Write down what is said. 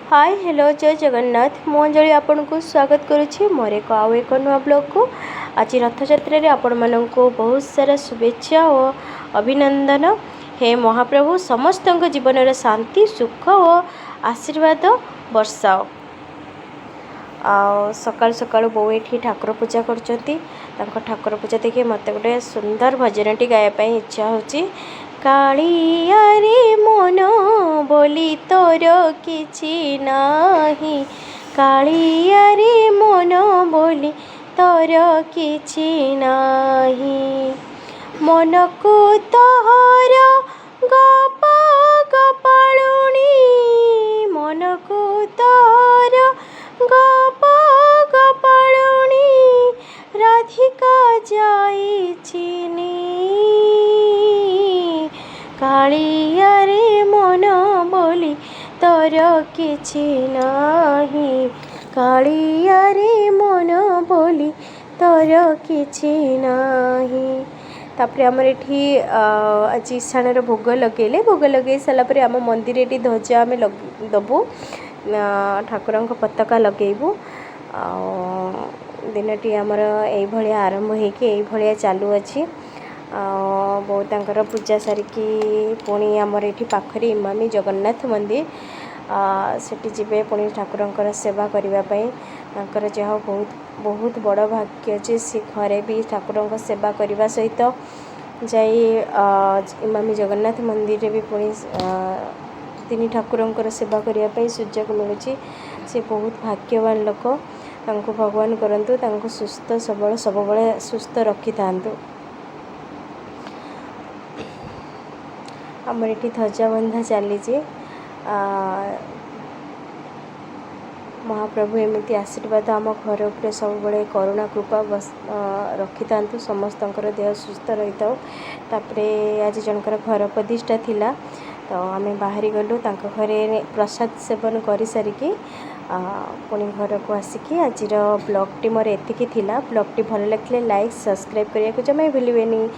Hi hello जय जगन्नाथ मु अंजलि आपण को स्वागत करुच्ची मोर एक आउ एक नुआ ब्लॉग को। आज रथयात्रा रे आपण मानक बहुत सारा शुभेच्छा और अभिनंदन। हे महाप्रभु समस्त जीवन शांति सुख और आशीर्वाद वर्षाओ। सकाल सकाल बो ये ठाकुर पूजा करछंती। ठाकुर पूजा देखिए मत गोटे सुंदर भजनटी गायापाई इच्छा होची। कालिया रे मन बोली तोर किछि नाही, कालिया रे मन बोली तोर किछि नाही, मन को तोहर गप गपालुनी, मन को तोहर गप गपालुनी, राधिका जाइछि नी, कालिया रे मन बोली तोर किछि नाही, कालिया रे मन बोली तोर किछि नाही। तापर आमर ये आज ईशान भोग लगे सारापर आम मंदिर ये ध्वजा आम दबू ठाकुर पताका लगेबू। दिनटी आमर ये आरंभ हो चालू अच्छी। बहुत पूजा सारिकी पुणी आमर ये पाखरे इमामी जगन्नाथ मंदिर सेठी जीवे पुणी ठाकुर सेवा करने जहाँ बहुत बहुत बड़ भाग्य अच्छे सी घरे भी ठाकुर सेवा करने सहित जाई इमामी जगन्नाथ मंदिर रे भी पुणी तीन ठाकुर सेवा करने सुजोग मिलूँ। से बहुत भाग्यवान लोक भगवान करंतु सुस्थ सबल सब सुस्थ रखी था। आमर ये ध्वजा बंधा चली महाप्रभु एमती आशीर्वाद आम घर उपर सब बड़े करुणा कृपा रखी था। समस्त देह सुस्थ रही था। आज जनकर घर प्रतिष्ठा थिला तो आम बाहरी गलु घरे प्रसाद सेवन कर सारिकी पुणी घर को आसिकी आज ब्लॉग टी मोर एतिकी थिला। ब्लॉग टी भल लगे लाइक सब्सक्राइब करने को जमा भूलें।